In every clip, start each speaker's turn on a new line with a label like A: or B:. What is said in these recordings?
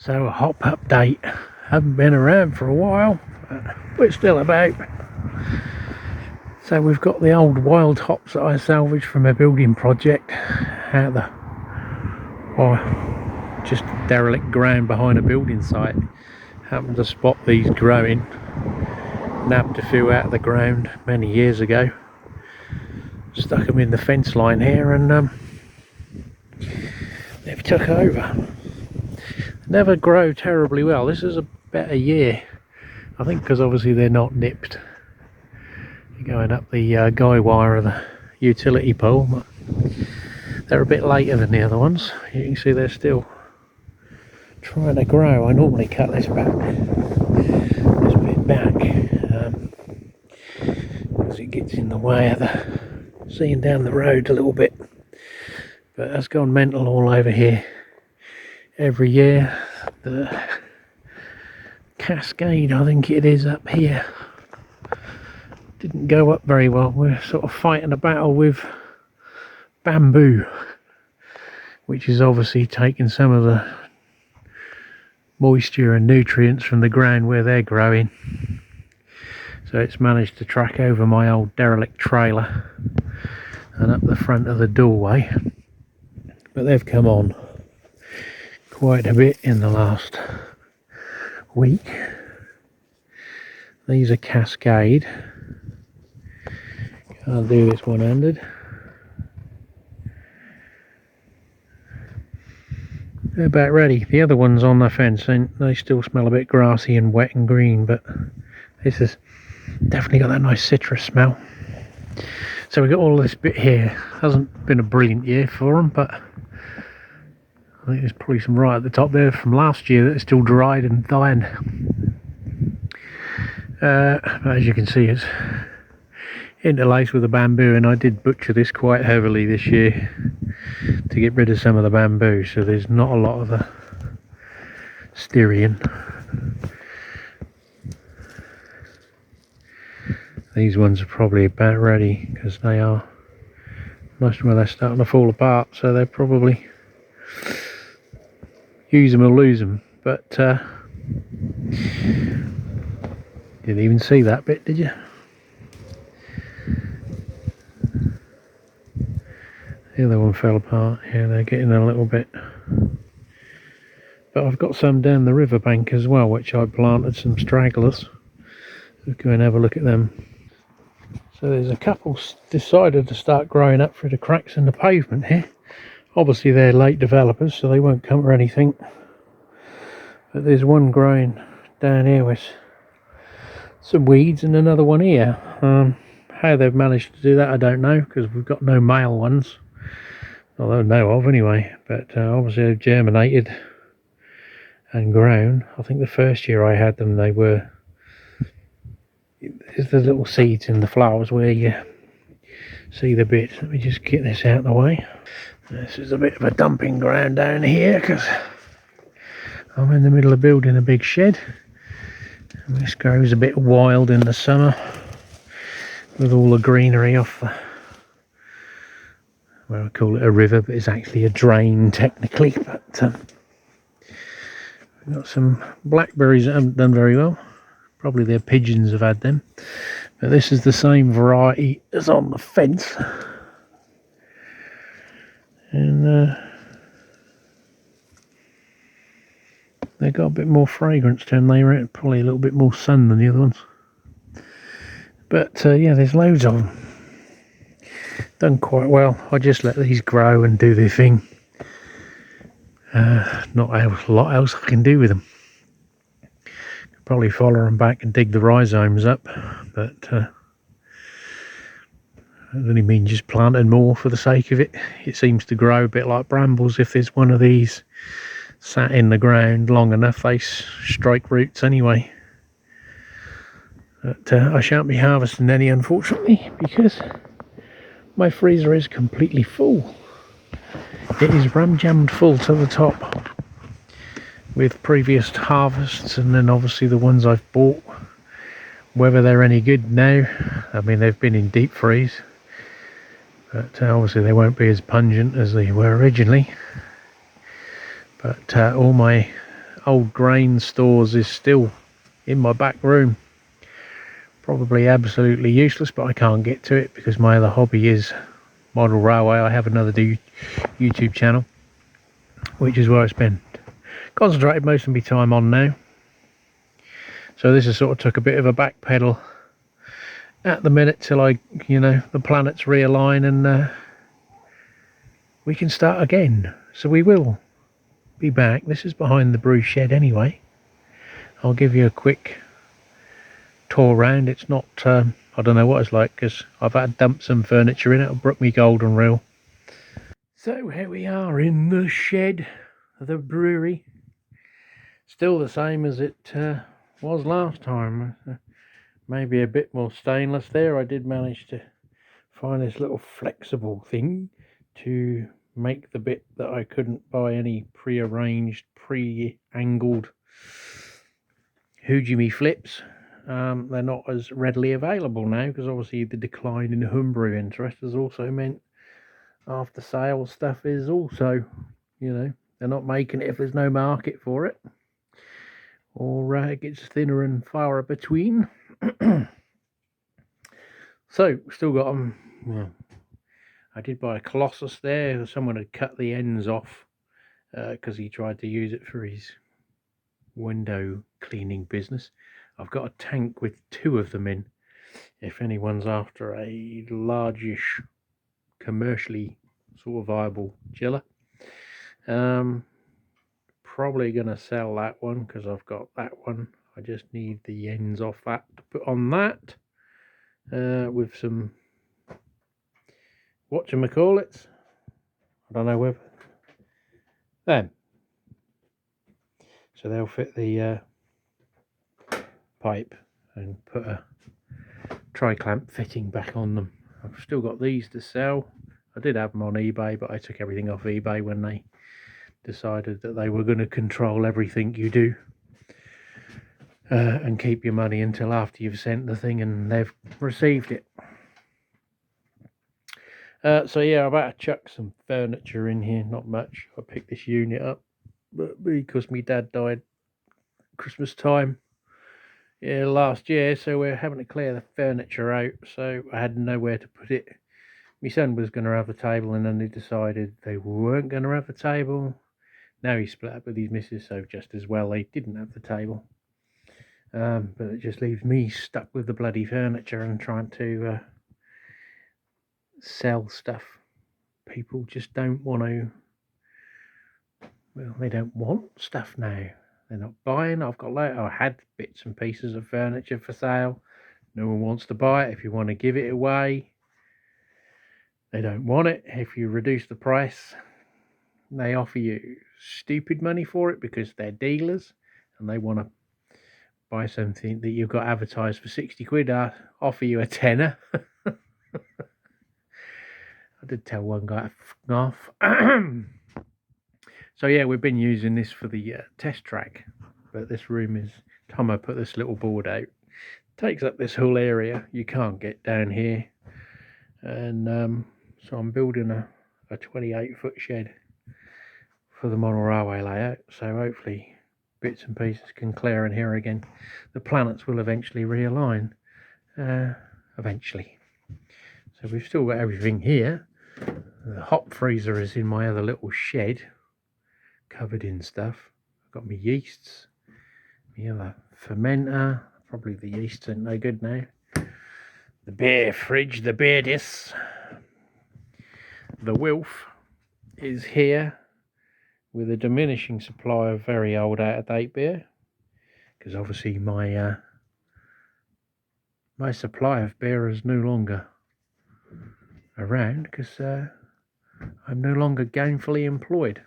A: So a hop update. Haven't been around for a while, but we're still about. So we've got the old wild hops that I salvaged from a building project out the just derelict ground behind a building site. Happened to spot these growing. Nabbed a few out of the ground many years ago. Stuck them in the fence line here, and they've took over. Never grow terribly well. This is a better year, I think, because obviously they're not nipped. You're going up the guy wire of the utility pole, but they're a bit later than the other ones. You can see they're still trying to grow. I normally cut this bit back because it gets in the way of the seeing down the road a little bit, but that's gone mental all over here. Every year the cascade, I think it is, up here didn't go up very well. We're sort of fighting a battle with bamboo, which is obviously taking some of the moisture and nutrients from the ground where they're growing. So it's managed to track over my old derelict trailer and up the front of the doorway. But they've come on quite a bit in the last week. These are cascade. Can't do this one-handed. They're about ready. The other ones on the fence, they still smell a bit grassy and wet and green, but this has definitely got that nice citrus smell. So we've got all this bit here. Hasn't been a brilliant year for them, but I think there's probably some right at the top there from last year that are still dried and dying. As you can see, it's interlaced with the bamboo, and I did butcher this quite heavily this year to get rid of some of the bamboo, so there's not a lot of the styrian. These ones are probably about ready because they are most of them, they're starting to fall apart, so they're probably use them or lose them. But didn't even see that bit, did you? The other one fell apart. Yeah, they're getting a little bit. But I've got some down the riverbank as well, which I planted, some stragglers. Let's go and have a look at them. So there's a couple decided to start growing up through the cracks in the pavement here. Obviously they're late developers, so they won't cover anything. But there's one growing down here with some weeds, and another one here. How they've managed to do that, I don't know, because we've got no male ones. Not that I know of anyway, but obviously they've germinated and grown. I think the first year I had them, they were, there's the little seeds in the flowers where you see the bits. Let me just get this out of the way. This is a bit of a dumping ground down here because I'm in the middle of building a big shed. And this grows a bit wild in the summer with all the greenery off the, well, I call it a river, but it's actually a drain technically. But we've got some blackberries that haven't done very well. Probably their pigeons have had them. But this is the same variety as on the fence. And they got a bit more fragrance to them. They were probably a little bit more sun than the other ones. But yeah, there's loads of them. Done quite well. I just let these grow and do their thing. Not a lot else I can do with them. Could probably follow them back and dig the rhizomes up, but that only means just planting more for the sake of it. It seems to grow a bit like brambles. If there's one of these sat in the ground long enough, they strike roots anyway. But I shan't be harvesting any, unfortunately, because my freezer is completely full. It is ram-jammed full to the top with previous harvests, and then obviously the ones I've bought. Whether they're any good now, I mean, they've been in deep freeze, but obviously they won't be as pungent as they were originally. But all my old grain stores is still in my back room. Probably absolutely useless, but I can't get to it because my other hobby is model railway. I have another YouTube channel, which is where I spend concentrated most of my time on now. So this has sort of took a bit of a back pedal at the minute till the planets realign and we can start again. So we will be back. This is behind the brew shed anyway. I'll give you a quick tour round. It's not, I don't know what it's like because I've had to dump some furniture in it. I broke my golden reel. So here we are in the shed of the brewery. Still the same as it was last time. Maybe a bit more stainless there. I did manage to find this little flexible thing to make the bit that I couldn't buy any pre-arranged, pre-angled Hujimi flips. They're not as readily available now because obviously the decline in homebrew interest has also meant after sales stuff is also, they're not making it if there's no market for it, or it gets thinner and far between. So still got them. Well, I did buy a Colossus there. Someone had cut the ends off because he tried to use it for his window cleaning business. I've got a tank with 2 of them in. If anyone's after a largish, commercially sort of viable chiller, probably gonna sell that one because I've got that one. I just need the ends off that to put on that with some whatchamacallits. I don't know whether them. So they'll fit the pipe and put a tri-clamp fitting back on them. I've still got these to sell. I did have them on eBay, but I took everything off eBay when they decided that they were going to control everything you do and keep your money until after you've sent the thing and they've received it. So yeah, I've had to chuck some furniture in here, not much. I picked this unit up, but because my dad died Christmas time last year, so we're having to clear the furniture out, so I had nowhere to put it. My son was going to have a table and then they decided they weren't going to have a table. Now he's split up with his missus, so just as well they didn't have the table. But it just leaves me stuck with the bloody furniture and trying to sell stuff. People just don't want to, well, they don't want stuff now. They're not buying. I had bits and pieces of furniture for sale. No one wants to buy it. If you want to give it away, they don't want it. If you reduce the price, they offer you stupid money for it because they're dealers and they want to buy something that you've got advertised for 60 quid. I offer you a tenner. I did tell one guy to f off. So yeah, we've been using this for the test track, but this room is, Tomo put this little board out, takes up this whole area. You can't get down here, and so I'm building a 28-foot shed for the model railway layout, so hopefully bits and pieces can clear in here again. The planets will eventually realign, eventually. So we've still got everything here. The hop freezer is in my other little shed, covered in stuff. I've got my yeasts, my other fermenter. Probably the yeasts ain't no good now. The beer fridge, the beer discs. The Wilf is here with a diminishing supply of very old out-of-date beer, because obviously my my supply of beer is no longer around because I'm no longer gainfully employed.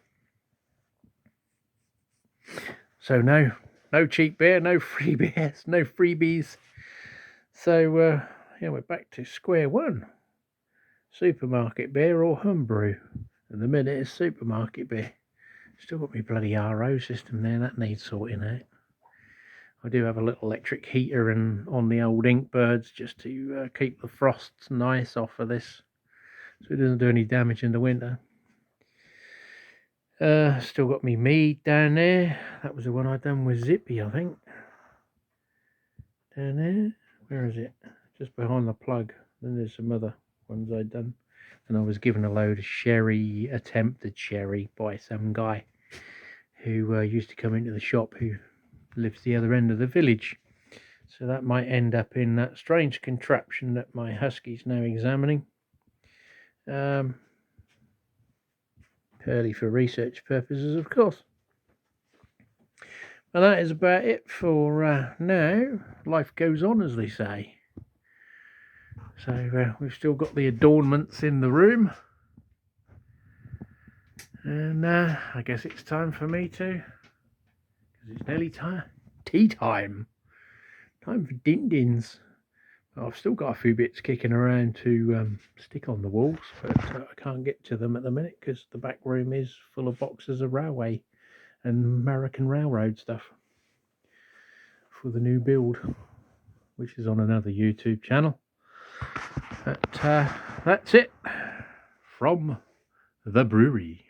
A: So no cheap beer, no free beers, no freebies. So yeah, we're back to square one. Supermarket beer or homebrew. At the minute it's supermarket beer. Still got my bloody RO system there, that needs sorting out. I do have a little electric heater and on the old Inkbirds just to keep the frosts nice off of this, so it doesn't do any damage in the winter. Still got me mead down there. That was the one I done with Zippy, I think. Down there. Where is it? Just behind the plug. Then there's some other ones I'd done. And I was given a load of sherry, attempted sherry, by some guy who used to come into the shop, who lives the other end of the village. So that might end up in that strange contraption that my husky's now examining. Purely for research purposes, of course. And that is about it for now. Life goes on, as they say. So we've still got the adornments in the room. And I guess it's time for me to, because it's nearly tea time. Time for din-dins. I've still got a few bits kicking around to stick on the walls, but I can't get to them at the minute because the back room is full of boxes of railway and American Railroad stuff for the new build, which is on another YouTube channel. But that's it from the brewery.